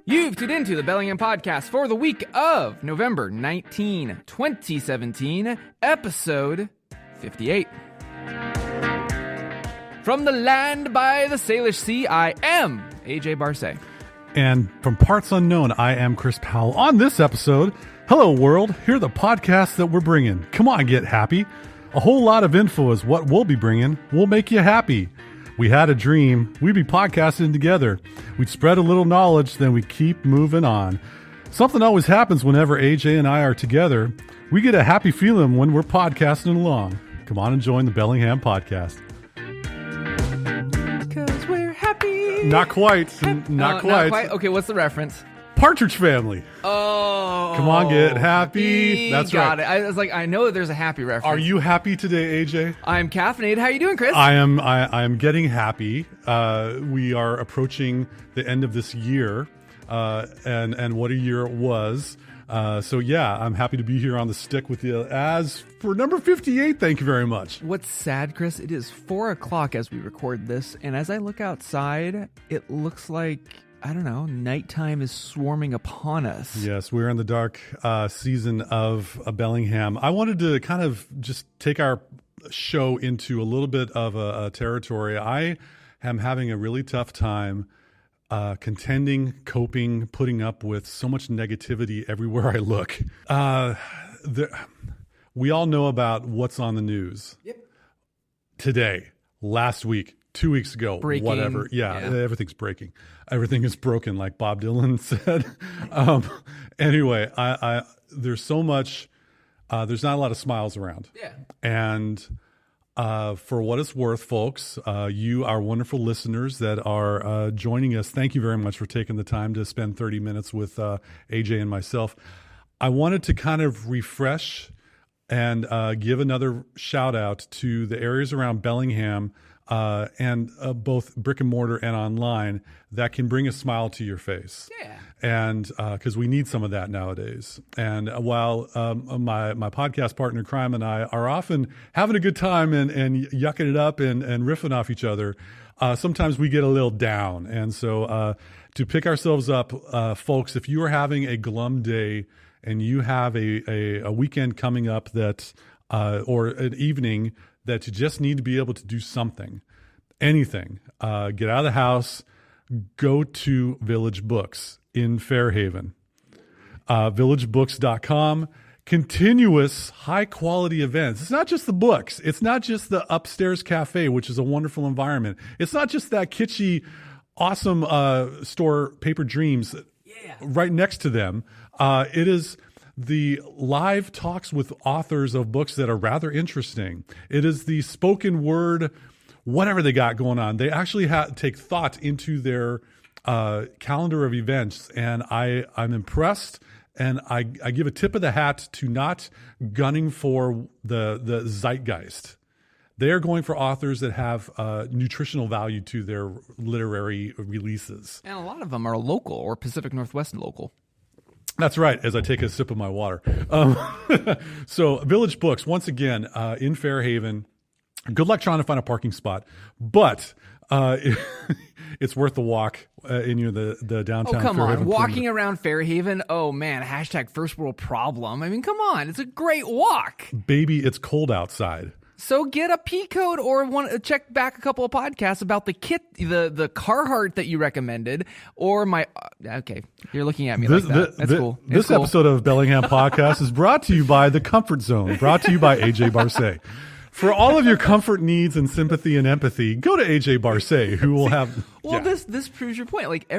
You've tuned into the Bellingham Podcast for the week of November 19, 2017, episode 58. From the land by the Salish Sea, I am AJ Barce. And from parts unknown, I am Chris Powell. On this episode, hello world, here are the podcasts that we're bringing. Come on, get happy. A whole lot of info is what we'll be bringing. We'll make you happy. We had a dream. We'd be podcasting together. We'd spread a little knowledge, then we keep moving on. Something always happens whenever AJ and I are together. We get a happy feeling when we're podcasting along. Come on and join the Bellingham Podcast. Because we're happy. Not quite. Not quite. Okay, what's the reference? Partridge Family. Oh. Come on, get happy. That's got right. It. I was like, I know that there's a happy reference. Are you happy today, AJ? I'm caffeinated. How you doing, Chris? I am getting happy. We are approaching the end of this year, and what a year it was. So yeah, I'm happy to be here on the stick with you as for number 58. Thank you very much. What's sad, Chris, it is 4 o'clock as we record this, and as I look outside, it looks like, I don't know, nighttime is swarming upon us. Yes, we're in the dark season of Bellingham. I wanted to kind of just take our show into a little bit of a territory. I am having a really tough time contending, coping, putting up with so much negativity everywhere I look. We all know about what's on the news. Yep. Today, last week, 2 weeks ago, breaking, whatever. Yeah, everything's breaking. Everything is broken, like Bob Dylan said. Anyway, I there's so much. There's not a lot of smiles around. Yeah. And for what it's worth, folks, you, our wonderful listeners that are joining us, thank you very much for taking the time to spend 30 minutes with AJ and myself. I wanted to kind of refresh and give another shout out to the areas around Bellingham and both brick and mortar and online that can bring a smile to your face. Yeah. And because we need some of that nowadays. And while my podcast partner, Crime, and I are often having a good time and yucking it up and riffing off each other, sometimes we get a little down. And so to pick ourselves up, folks, if you are having a glum day and you have a weekend coming up that or an evening that you just need to be able to do something, anything, get out of the house, go to Village Books in Fairhaven. VillageBooks.com, continuous high-quality events. It's not just the books. It's not just the upstairs cafe, which is a wonderful environment. It's not just that kitschy, awesome store, Paper Dreams, right next to them. It is the live talks with authors of books that are rather interesting. It is the spoken word, whatever they got going on. They actually take thought into their calendar of events, and I'm impressed. And I give a tip of the hat to not gunning for the zeitgeist. They are going for authors that have nutritional value to their literary releases. And a lot of them are local or Pacific Northwest local. That's right, as I take a sip of my water. So Village Books, once again, in Fairhaven. Good luck trying to find a parking spot, but it's worth the walk in the downtown. Oh, come Fairhaven on. Walking around Fairhaven, oh, man, hashtag first world problem. I mean, come on. It's a great walk. Baby, it's cold outside. So get a P code or check back a couple of podcasts about the kit, the Carhartt that you recommended, or my. Okay, you're looking at me like that. That's cool. This episode of Bellingham Podcast is brought to you by The Comfort Zone, brought to you by AJ Barce. For all of your comfort needs and sympathy and empathy, go to AJ Barce, who will have. Well, this proves your point. Like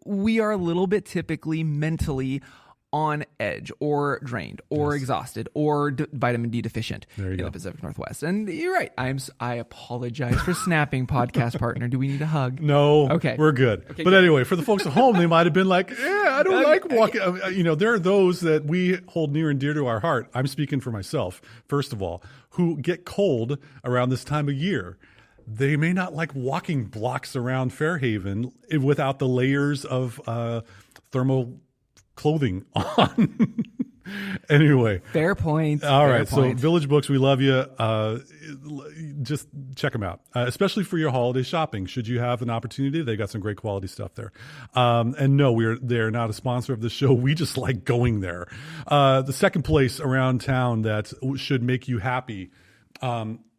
we are a little bit typically mentally on edge or drained or exhausted or vitamin D deficient in the Pacific Northwest. And you're right. I apologize for snapping, podcast partner. Do we need a hug? No. Okay. We're good. Okay, but anyway, for the folks at home, they might have been like, I don't like walking. You know, there are those that we hold near and dear to our heart. I'm speaking for myself, first of all, who get cold around this time of year. They may not like walking blocks around Fairhaven without the layers of thermal clothing on. Anyway. Fair point. All fair right. point. So Village Books, we love you. Just check them out, especially for your holiday shopping. Should you have an opportunity, they got some great quality stuff there. And no, they're not a sponsor of the show. We just like going there. The second place around town that should make you happy.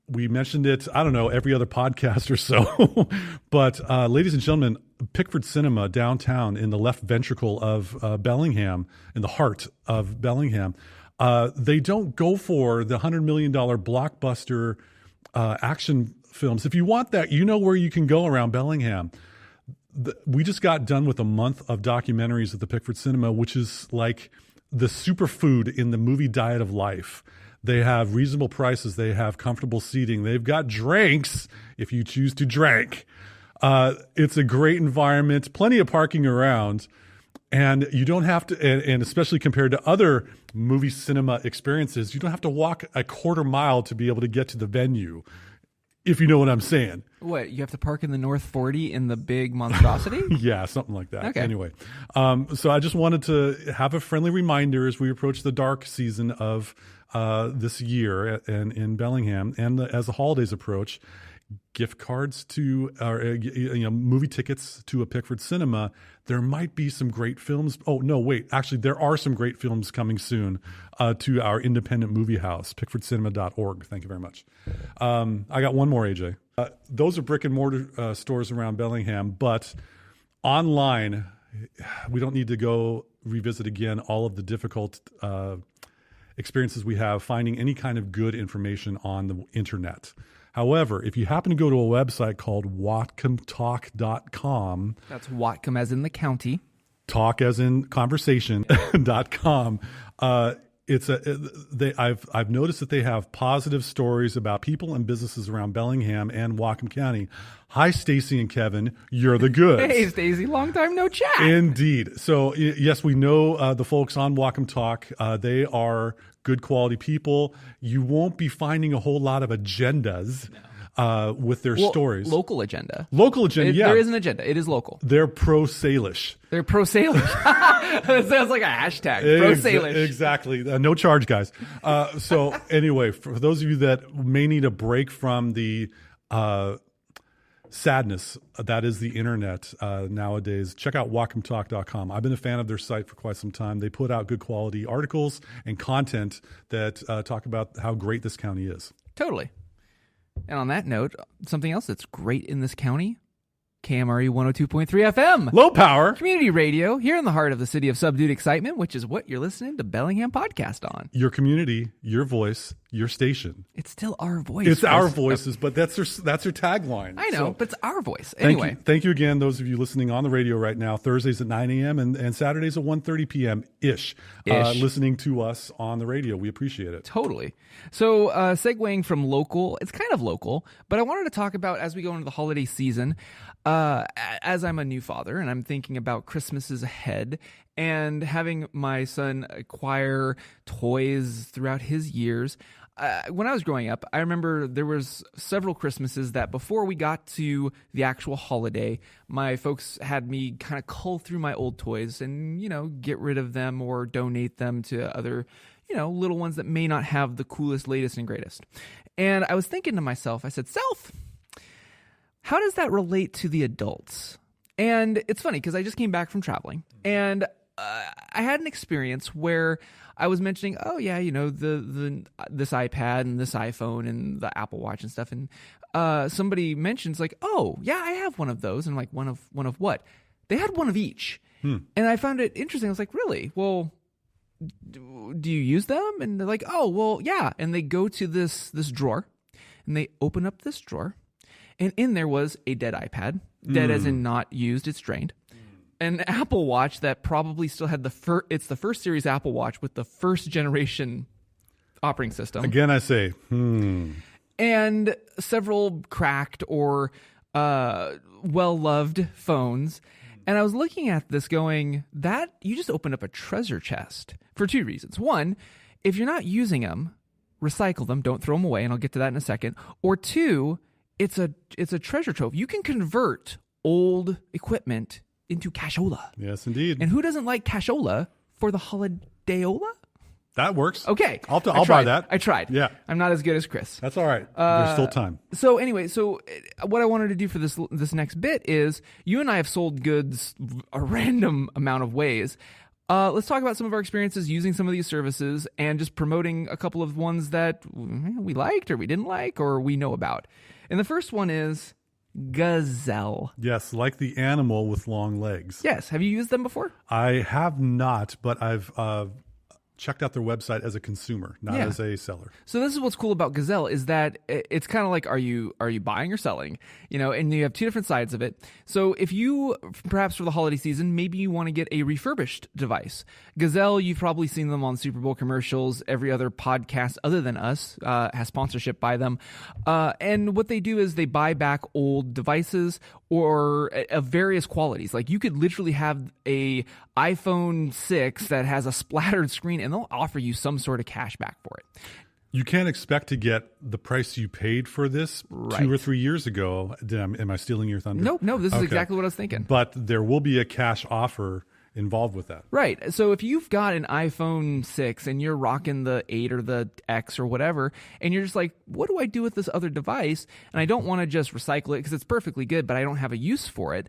We mentioned it, I don't know, every other podcast or so. But ladies and gentlemen, Pickford Cinema downtown in the left ventricle of Bellingham, in the heart of Bellingham, they don't go for the $100 million blockbuster action films. If you want that, you know where you can go around Bellingham. We just got done with a month of documentaries at the Pickford Cinema, which is like the superfood in the movie diet of life. They have reasonable prices. They have comfortable seating. They've got drinks if you choose to drink. It's a great environment, plenty of parking around, and you don't have to, and especially compared to other movie cinema experiences, you don't have to walk a quarter mile to be able to get to the venue, if you know what I'm saying. What, you have to park in the North 40 in the big monstrosity? Yeah, something like that. Okay. Anyway, so I just wanted to have a friendly reminder as we approach the dark season of this year in Bellingham, and as the holidays approach, gift cards to, movie tickets to a Pickford Cinema. There might be some great films. Oh, no, wait. Actually, there are some great films coming soon to our independent movie house, pickfordcinema.org. Thank you very much. I got one more, AJ. Those are brick and mortar stores around Bellingham, but online, we don't need to go revisit again all of the difficult experiences we have finding any kind of good information on the internet. However, if you happen to go to a website called whatcomtalk.com, that's Whatcom as in the county, talk as in conversation.com, I've noticed that they have positive stories about people and businesses around Bellingham and Whatcom County. Hi, Stacy and Kevin. You're the goods. Hey, Stacy. Long time no chat. Indeed. So, yes, we know the folks on Whatcom Talk. They are good quality people. You won't be finding a whole lot of agendas with their stories. Local agenda. Local agenda, yeah. There is an agenda. It is local. They're pro-Salish. They're pro-Salish. That sounds like a hashtag. Pro-Salish. Exactly. No charge, guys. So anyway, for those of you that may need a break from the sadness that is the internet nowadays, check out whatcomtalk.com. I've been a fan of their site for quite some time. They put out good quality articles and content that talk about how great this county is. Totally. And on that note, something else that's great in this county, KMRE 102.3 FM. Low power. Community radio here in the heart of the city of subdued excitement, which is what you're listening to Bellingham Podcast on. Your community, your voice, your station. It's still our voice. It's our voices, but that's their tagline. I know, but it's our voice. Anyway. Thank you again, those of you listening on the radio right now, Thursdays at 9 a.m. and Saturdays at 1:30 p.m.-ish, listening to us on the radio. We appreciate it. Totally. So segueing from local, it's kind of local, but I wanted to talk about, as we go into the holiday season, as I'm a new father and I'm thinking about Christmases ahead and having my son acquire toys throughout his years. When I was growing up, I remember there was several Christmases that before we got to the actual holiday, my folks had me kind of cull through my old toys and, get rid of them or donate them to other, little ones that may not have the coolest, latest, and greatest. And I was thinking to myself, I said, Self, how does that relate to the adults? And it's funny because I just came back from traveling and I had an experience where I was mentioning, oh yeah, this iPad and this iPhone and the Apple Watch and stuff, and somebody mentions like, oh yeah, I have one of those, and I'm like, one of what? They had one of each, and I found it interesting. I was like, really? Well, do you use them? And they're like, oh well, yeah. And they go to this drawer, and they open up this drawer, and in there was a dead iPad, dead as in not used, it's drained. An Apple Watch that probably still had it's the first series Apple Watch with the first generation operating system. Again, I say, And several cracked or well-loved phones. And I was looking at this going, that you just opened up a treasure chest for two reasons. One, if you're not using them, recycle them, don't throw them away, and I'll get to that in a second. Or two, it's a treasure trove. You can convert old equipment into cashola. Yes, indeed. And who doesn't like cashola for the holidayola? That works. Okay. I'll buy that. I tried. Yeah. I'm not as good as Chris. That's all right. There's still time. So anyway, what I wanted to do for this next bit is you and I have sold goods a random amount of ways. Let's talk about some of our experiences using some of these services and just promoting a couple of ones that we liked or we didn't like or we know about. And the first one is Gazelle. Yes, like the animal with long legs. Yes. Have you used them before? I have not, but I've checked out their website as a consumer, not as a seller. So this is what's cool about Gazelle is that it's kind of like, are you buying or selling? And you have two different sides of it. So if you, perhaps for the holiday season, maybe you want to get a refurbished device. Gazelle, you've probably seen them on Super Bowl commercials. Every other podcast other than us has sponsorship by them. And what they do is they buy back old devices or of various qualities. Like you could literally have a iPhone 6 that has a splattered screen and they'll offer you some sort of cash back for it. You can't expect to get the price you paid for this 2 or 3 years ago. Am I stealing your thunder? No, this is exactly what I was thinking. But there will be a cash offer involved with that. Right. So if you've got an iPhone 6 and you're rocking the 8 or the X or whatever, and you're just like, what do I do with this other device? And I don't want to just recycle it because it's perfectly good, but I don't have a use for it.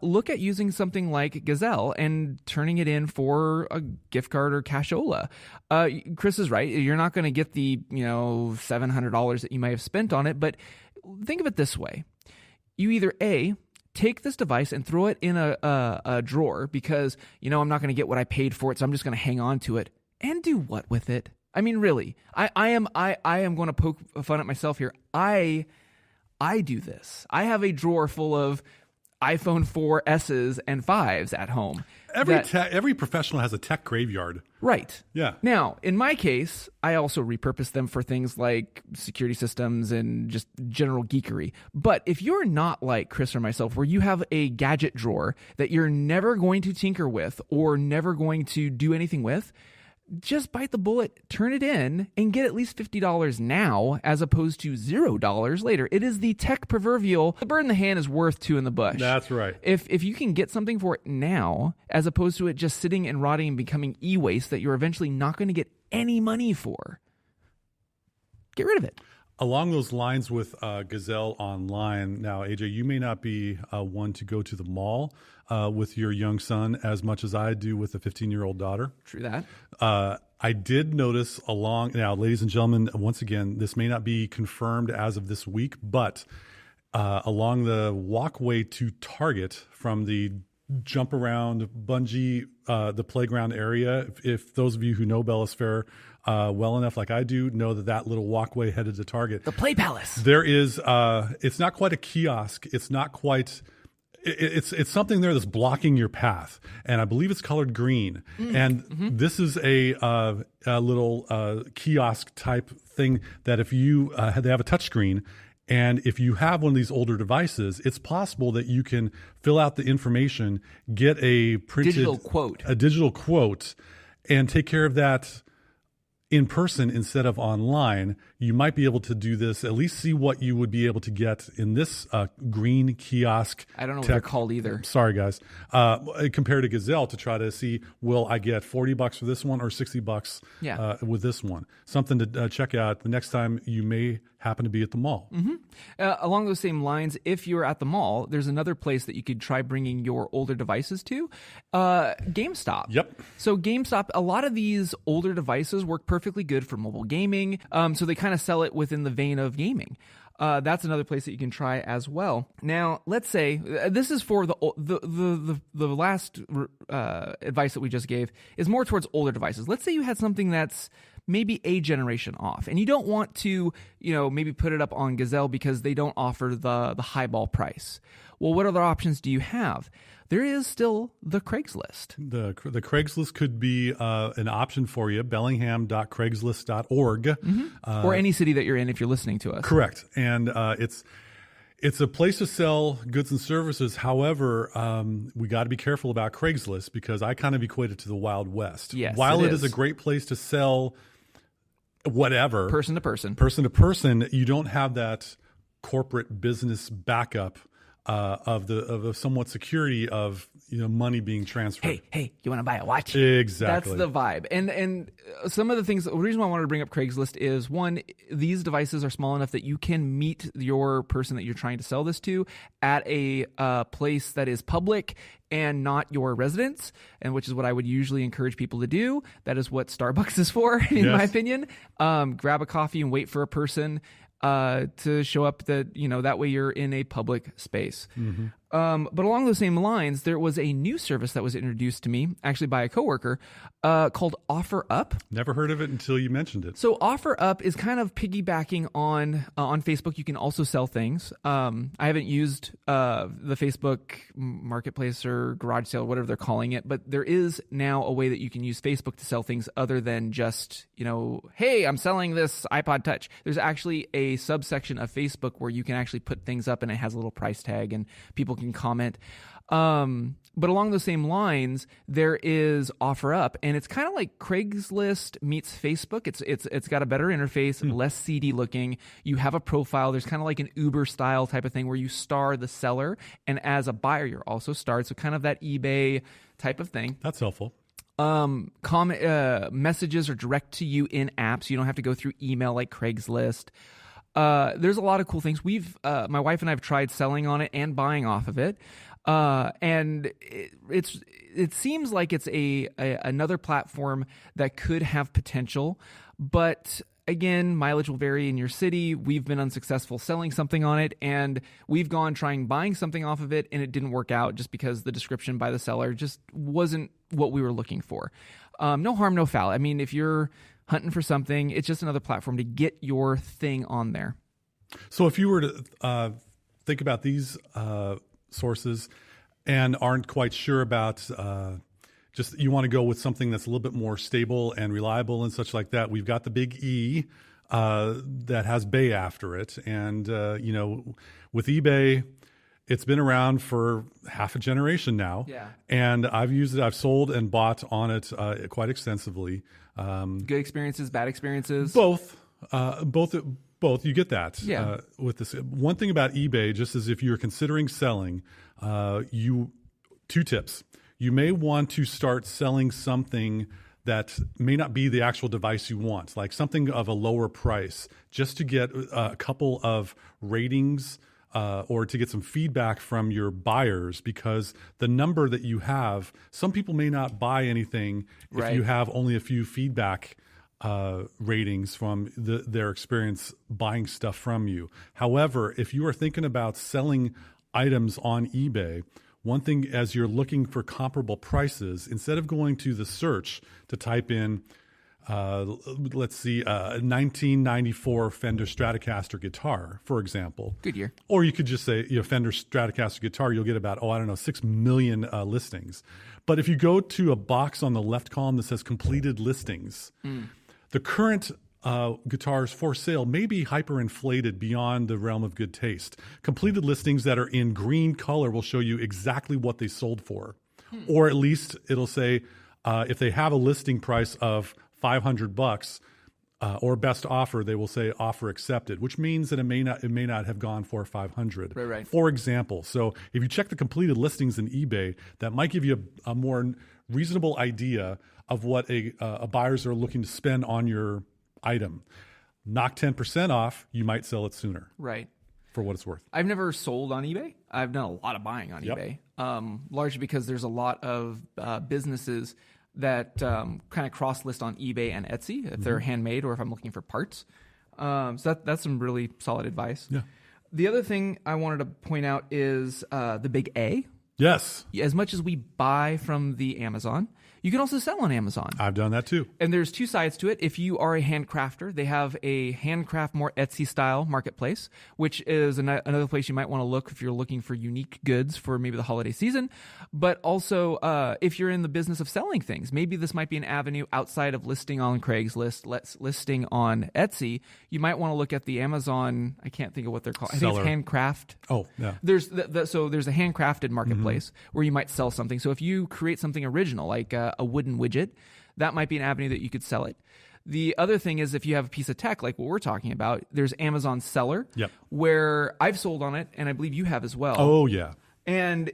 Look at using something like Gazelle and turning it in for a gift card or cashola. Chris is right. You're not going to get the $700 that you might have spent on it, but think of it this way. You either take this device and throw it in a drawer because, I'm not going to get what I paid for it, so I'm just going to hang on to it. And do what with it? I mean, really, I am going to poke fun at myself here. I do this. I have a drawer full of iPhone 4S's and 5s at home. Every professional has a tech graveyard. Right. Yeah. Now, in my case, I also repurpose them for things like security systems and just general geekery. But if you're not like Chris or myself, where you have a gadget drawer that you're never going to tinker with or never going to do anything with, just bite the bullet, turn it in, and get at least $50 now as opposed to $0 later. It is the tech proverbial, the bird in the hand is worth two in the bush. That's right. If you can get something for it now, as opposed to it just sitting and rotting and becoming e-waste that you're eventually not going to get any money for, get rid of it. Along those lines with Gazelle Online, now, AJ, you may not be one to go to the mall with your young son as much as I do with a 15-year-old daughter. True that. I did notice now, ladies and gentlemen, once again, this may not be confirmed as of this week, but along the walkway to Target from the jump around bungee, the playground area, if those of you who know Bellis Fair well enough like I do know that little walkway headed to Target. The Play Palace. There is, it's not quite a kiosk. It's not quite, it's something there that's blocking your path. And I believe it's colored green. And this is a little kiosk type thing that if you, they have a touchscreen. And if you have one of these older devices, it's possible that you can fill out the information, get a printed digital quote, and take care of that in person instead of online. You might be able to do this, at least see what you would be able to get in this green kiosk. I don't know what they're called either. Sorry, guys. Compared to Gazelle to try to see, will I get $40 for this one or $60 with this one? Something to check out the next time you may happen to be at the mall. Along those same lines, if you're at the mall, there's another place that you could try bringing your older devices to, GameStop. Yep. So GameStop, a lot of these older devices work perfectly good for mobile gaming, so they kind of sell it within the vein of gaming. That's another place that you can try as well. Now, let's say this is for the last advice that we just gave is more towards older devices. Let's say you had something that's maybe a generation off, and you don't want to, maybe put it up on Gazelle because they don't offer the highball price. Well, what other options do you have? There is still the Craigslist. The Craigslist could be an option for you, bellingham.craigslist.org. Or any city that you're in if you're listening to us. Correct. And it's a place to sell goods and services. However, we got to be careful about Craigslist because I kind of equate it to the Wild West. Yes, While it is a great place to sell whatever. Person to person, you don't have that corporate business backup of somewhat security of money being transferred. Hey, you want to buy a watch? Exactly. That's the vibe. And some of the things, the reason why I wanted to bring up Craigslist is, one, these devices are small enough that you can meet your person that you're trying to sell this to at a place that is public and not your residence, and which is what I would usually encourage people to do. That is what Starbucks is for, in my opinion. Grab a coffee and wait for a person to show up, that way you're in a public space. Mm-hmm. But along those same lines, there was a new service that was introduced to me, actually by a coworker, called OfferUp. Never heard of it until you mentioned it. So OfferUp is kind of piggybacking on Facebook. You can also sell things. I haven't used the Facebook Marketplace or garage sale, whatever they're calling it, but there is now a way that you can use Facebook to sell things other than just, hey, I'm selling this iPod Touch. There's actually a subsection of Facebook where you can actually put things up and it has a little price tag and people can comment. But along those same lines, there is OfferUp, and it's kind of like Craigslist meets Facebook. It's got a better interface, less seedy looking. You have a profile. There's kind of like an Uber style type of thing where you star the seller, and as a buyer, you're also starred. So kind of that eBay type of thing. That's helpful. Messages are direct to you in apps. You don't have to go through email like Craigslist. There's a lot of cool things. My wife and I have tried selling on it and buying off of it. And it seems like it's another platform that could have potential, but again, mileage will vary in your city. We've been unsuccessful selling something on it, and we've gone trying buying something off of it, and it didn't work out just because the description by the seller just wasn't what we were looking for. No harm, no foul. I mean, if you're hunting for something, it's just another platform to get your thing on there. So if you were to think about these sources and aren't quite sure about just you want to go with something that's a little bit more stable and reliable and such like that, we've got the big E that has Bay after it. And, with eBay, it's been around for half a generation now. Yeah. And I've used it. I've sold and bought on it quite extensively. Good experiences, bad experiences? Both. You get that. Yeah. With this, one thing about eBay, just as if you're considering selling, two tips. You may want to start selling something that may not be the actual device you want, like something of a lower price, just to get a couple of ratings or to get some feedback from your buyers, because the number that you have, some people may not buy anything if you have only a few feedback ratings from their experience buying stuff from you. However, if you are thinking about selling items on eBay, one thing as you're looking for comparable prices, instead of going to the search to type in, let's see, 1994 Fender Stratocaster guitar, for example. Good year. Or you could just say, Fender Stratocaster guitar, you'll get about, 6 million listings. But if you go to a box on the left column that says completed listings, the current guitars for sale may be hyperinflated beyond the realm of good taste. Completed listings that are in green color will show you exactly what they sold for. Or at least it'll say, if they have a listing price of $500 or best offer, they will say offer accepted, which means that it may not have gone for $500. Right. For example, so if you check the completed listings in eBay, that might give you a more reasonable idea of what a buyers are looking to spend on your item. Knock 10% off, you might sell it sooner. Right. For what it's worth. I've never sold on eBay. I've done a lot of buying on eBay, largely because there's a lot of businesses that kind of cross-list on eBay and Etsy if they're handmade or if I'm looking for parts. So that's some really solid advice. Yeah. The other thing I wanted to point out is the big A. Yes. As much as we buy from the Amazon, you can also sell on Amazon. I've done that too. And there's two sides to it. If you are a handcrafter, they have a handcraft, more Etsy-style marketplace, which is another place you might want to look if you're looking for unique goods for maybe the holiday season. But also, if you're in the business of selling things, maybe this might be an avenue outside of listing on Craigslist, listing on Etsy. You might want to look at the Amazon, I can't think of what they're called. Seller. I think it's Handcraft. Oh, yeah. There's there's a handcrafted marketplace where you might sell something. So if you create something original, like a wooden widget, that might be an avenue that you could sell it. The other thing is if you have a piece of tech like what we're talking about, there's Amazon Seller, where I've sold on it, and I believe you have as well. Oh, yeah. And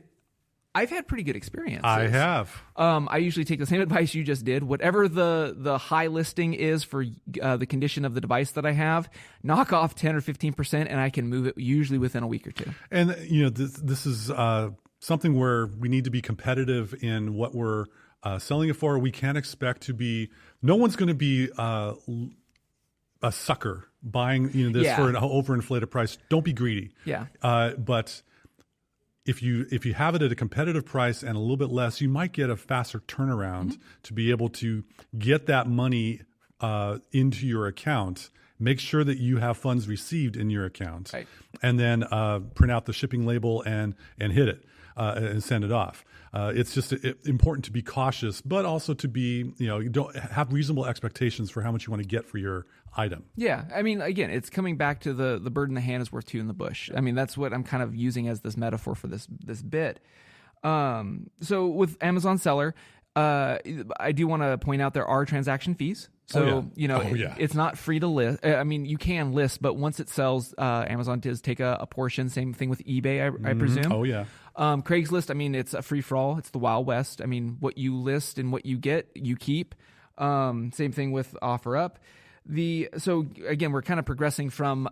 I've had pretty good experiences. I have. I usually take the same advice you just did. Whatever the high listing is for the condition of the device that I have, knock off 10 or 15%, and I can move it usually within a week or two. And this is something where we need to be competitive in what we're selling it for. We can't expect to be. No one's going to be a sucker buying this for an overinflated price. Don't be greedy. Yeah. But if you have it at a competitive price and a little bit less, you might get a faster turnaround to be able to get that money into your account. Make sure that you have funds received in your account, right, and then print out the shipping label and hit it and send it off. It's just important to be cautious, but also to be, you don't have reasonable expectations for how much you want to get for your item. Yeah. I mean, again, it's coming back to the bird in the hand is worth two in the bush. I mean, that's what I'm kind of using as this metaphor for this bit. So with Amazon Seller, I do want to point out there are transaction fees. So, it's not free to list. I mean, you can list, but once it sells, Amazon does take a portion. Same thing with eBay, I presume. Oh, yeah. Craigslist, I mean, it's a free-for-all. It's the Wild West. I mean, what you list and what you get, you keep. Same thing with OfferUp. So again, we're kind of progressing from,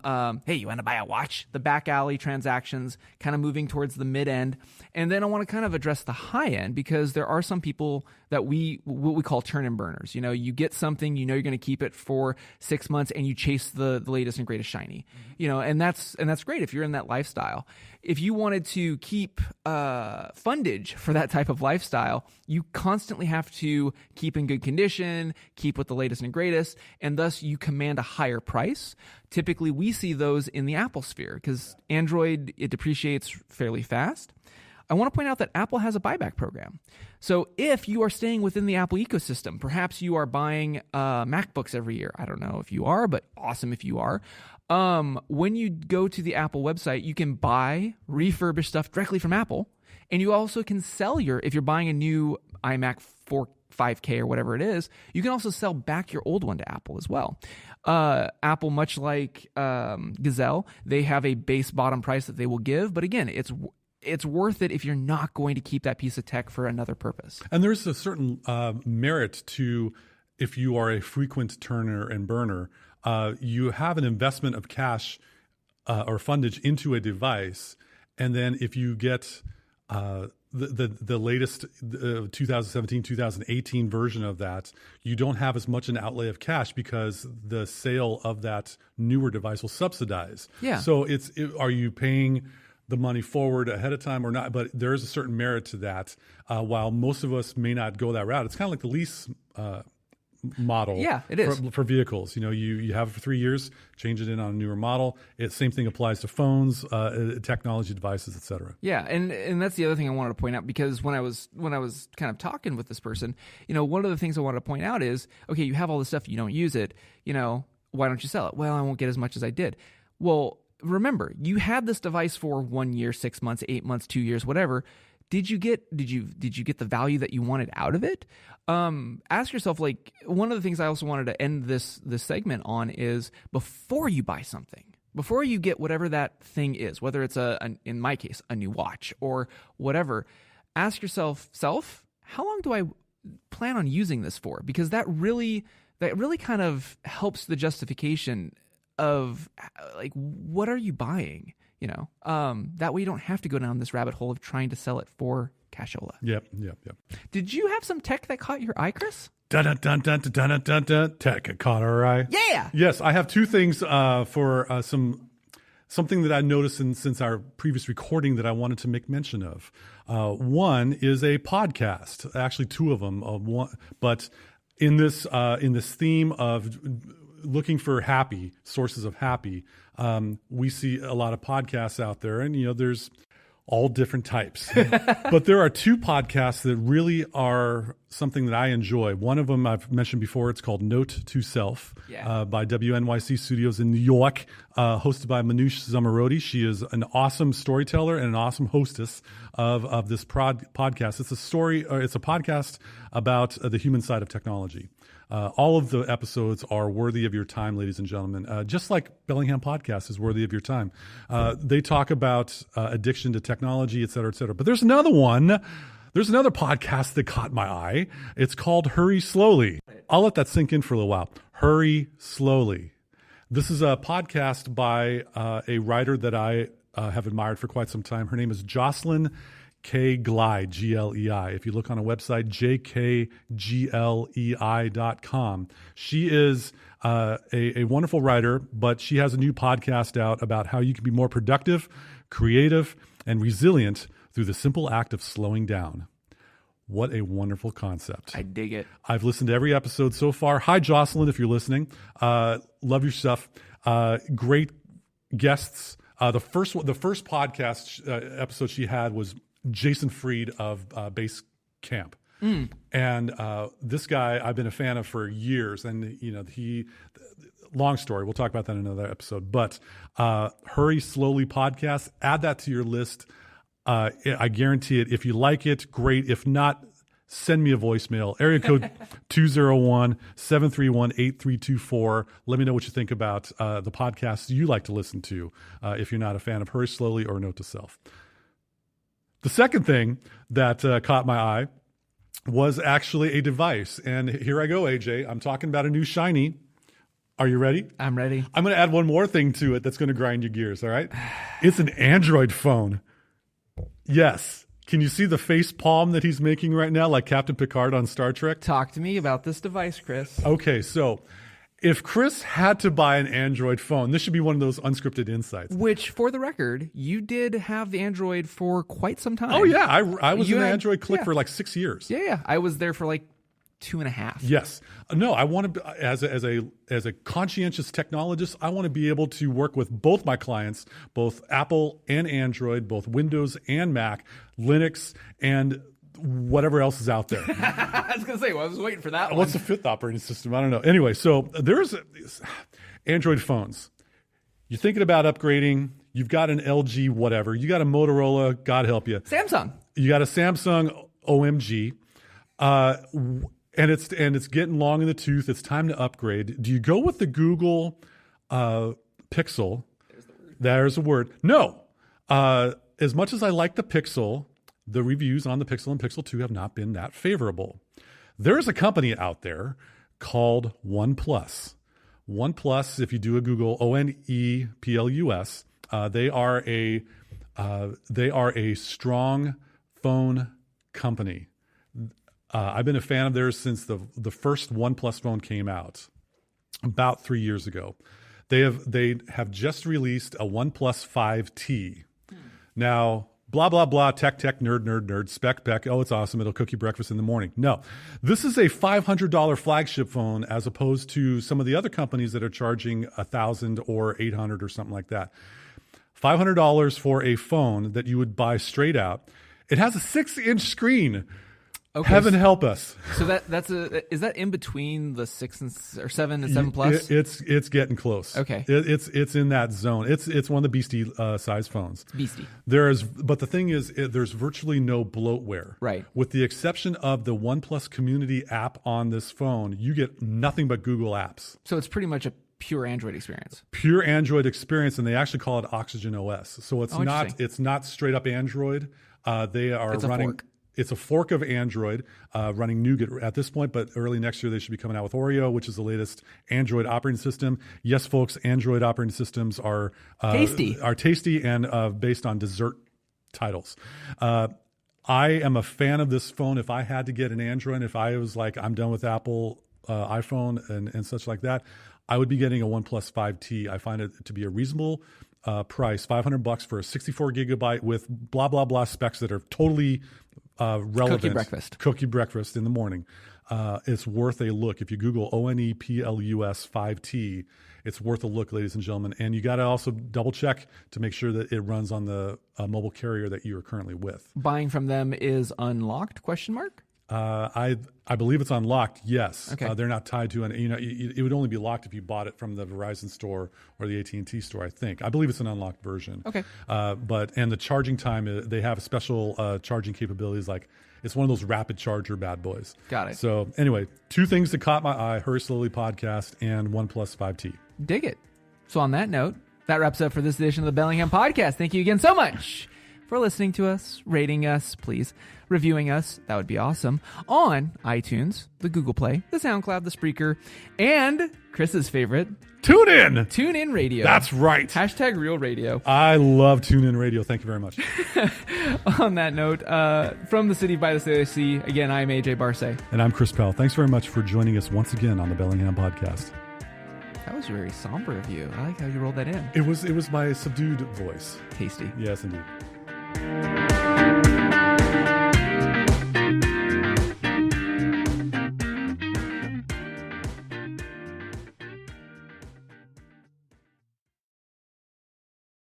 hey, you want to buy a watch? The back alley transactions, kind of moving towards the mid end. And then I want to kind of address the high end, because there are some people that what we call turn and burners. You get something, you're going to keep it for 6 months, and you chase the latest and greatest shiny, and that's great if you're in that lifestyle. If you wanted to keep fundage for that type of lifestyle, you constantly have to keep in good condition, keep with the latest and greatest, and thus you command a higher price. Typically, we see those in the Apple sphere because Android, it depreciates fairly fast. I want to point out that Apple has a buyback program. So if you are staying within the Apple ecosystem, perhaps you are buying MacBooks every year. I don't know if you are, but awesome if you are. When you go to the Apple website, you can buy refurbished stuff directly from Apple. And you also can sell if you're buying a new iMac 5K or whatever it is, you can also sell back your old one to Apple as well. Apple, much like Gazelle, they have a base bottom price that they will give. But again, it's worth it if you're not going to keep that piece of tech for another purpose. And there's a certain merit to, if you are a frequent turner and burner, you have an investment of cash or fundage into a device. And then if you get the latest 2017, 2018 version of that, you don't have as much an outlay of cash because the sale of that newer device will subsidize. Yeah. So are you paying the money forward ahead of time or not? But there is a certain merit to that. While most of us may not go that route, it's kind of like the lease model. Yeah, it is. For vehicles. You have it for 3 years, change it in on a newer model. Same thing applies to phones, technology devices, et cetera. Yeah, and that's the other thing I wanted to point out, because when I was kind of talking with this person, one of the things I wanted to point out is, okay, you have all this stuff, you don't use it, why don't you sell it? Well, I won't get as much as I did. Well, remember, you had this device for 1 year, 6 months, 8 months, 2 years, whatever. Did you get the value that you wanted out of it? Ask yourself, one of the things I also wanted to end this segment on is, before you buy something, before you get whatever that thing is, whether it's in my case, a new watch or whatever, ask yourself, how long do I plan on using this for? Because that really kind of helps the justification of what are you buying? That way you don't have to go down this rabbit hole of trying to sell it for cashola. Yep. Did you have some tech that caught your eye, Chris? Tech caught our eye. Yeah. Yes, I have two things for something that I noticed since our previous recording that I wanted to make mention of. One is a podcast, actually two of them. But in this theme of looking for sources of happy, we see a lot of podcasts out there, and there's all different types. But there are two podcasts that really are something that I enjoy. One of them I've mentioned before. It's called Note to Self by WNYC Studios in New York, hosted by Manoush Zamarodi. She is an awesome storyteller and an awesome hostess of this podcast. It's a podcast about the human side of technology. All of the episodes are worthy of your time, ladies and gentlemen. Just like Bellingham Podcast is worthy of your time. They talk about addiction to technology, et cetera, et cetera. But there's another one. There's another podcast that caught my eye. It's called Hurry Slowly. I'll let that sink in for a little while. Hurry Slowly. This is a podcast by a writer that I have admired for quite some time. Her name is Jocelyn K. Glei, Glei. If you look on a website, jkglei.com. She is a wonderful writer, but she has a new podcast out about how you can be more productive, creative, and resilient through the simple act of slowing down. What a wonderful concept. I dig it. I've listened to every episode so far. Hi, Jocelyn, if you're listening. Love your stuff. Great guests. The first podcast episode she had was Jason Fried of Base Camp. And this guy I've been a fan of for years. And, long story. We'll talk about that in another episode. But Hurry Slowly podcast, add that to your list. I guarantee it. If you like it, great. If not, send me a voicemail. Area code 201-731-8324. Let me know what you think about the podcasts you like to listen to if you're not a fan of Hurry Slowly or Note to Self. The second thing that caught my eye was actually a device. And here I go, AJ. I'm talking about a new shiny. Are you ready? I'm ready. I'm going to add one more thing to it that's going to grind your gears, all right? It's an Android phone. Yes. Can you see the face palm that he's making right now, like Captain Picard on Star Trek? Talk to me about this device, Chris. Okay, so if Chris had to buy an Android phone, this should be one of those unscripted insights. Which, for the record, you did have the Android for quite some time. Oh, yeah. I was in the Android clique for like 6 years. Yeah. I was there for like 2.5. Yes. No, I want to, as a conscientious technologist, I want to be able to work with both my clients, both Apple and Android, both Windows and Mac, Linux, and whatever else is out there. I was going to say, I was waiting for that one. What's the fifth operating system? I don't know. Anyway, so there's Android phones. You're thinking about upgrading. You've got an LG whatever. You got a Motorola, God help you. Samsung. You got a Samsung OMG. And it's getting long in the tooth. It's time to upgrade. Do you go with the Google Pixel? There's the word. No. As much as I like the Pixel, the reviews on the Pixel and Pixel 2 have not been that favorable. There's a company out there called OnePlus. OnePlus, if you do a Google, OnePlus, they are a strong phone company. I've been a fan of theirs since the first OnePlus phone came out about 3 years ago. They have just released a OnePlus 5T. Now, blah, blah, blah, tech, nerd, spec. Oh, it's awesome. It'll cook you breakfast in the morning. No, this is a $500 flagship phone as opposed to some of the other companies that are charging $1,000 or $800 or something like that. $500 for a phone that you would buy straight out. It has a 6-inch screen. Okay, Heaven help us. So is that in between the 6 or 7 and 7 Plus? It's getting close. Okay, it's in that zone. It's one of the beastie size phones. Beastie. But the thing is, there's virtually no bloatware. Right. With the exception of the OnePlus Community app on this phone, you get nothing but Google apps. So it's pretty much a pure Android experience. Pure Android experience, and they actually call it Oxygen OS. So it's not straight up Android. They are running. Fork. It's a fork of Android running Nougat at this point, but early next year they should be coming out with Oreo, which is the latest Android operating system. Yes, folks, Android operating systems are tasty and based on dessert titles. I am a fan of this phone. If I had to get an Android, if I was like, I'm done with Apple iPhone and such like that, I would be getting a OnePlus 5T. I find it to be a reasonable price, $500 for a 64 gigabyte with blah, blah, blah specs that are totally relevant. Cookie breakfast in the morning. It's worth a look. If you Google OnePlus 5T, it's worth a look, ladies and gentlemen. And you got to also double check to make sure that it runs on the mobile carrier that you are currently with. Buying from them is unlocked? ? I believe it's unlocked. Yes. Okay. They're not tied to it would only be locked if you bought it from the Verizon store or the AT&T store, I think. I believe it's an unlocked version. Okay. And the charging time, they have special charging capabilities. Like it's one of those rapid charger bad boys. Got it. So anyway, 2 things that caught my eye: Hurry Slowly podcast and OnePlus 5T. Dig it. So on that note, that wraps up for this edition of the Bellingham Podcast. Thank you again so much for listening to us, rating us, please, reviewing us. That would be awesome. On iTunes, the Google Play, the SoundCloud, the Spreaker, and Chris's favorite, TuneIn Radio. That's right. Hashtag Real Radio. I love TuneIn Radio. Thank you very much. On that note, from the city by the sea, again, I'm AJ Barsay. And I'm Chris Pell. Thanks very much for joining us once again on the Bellingham Podcast. That was very somber of you. I like how you rolled that in. It was my subdued voice. Tasty. Yes, indeed.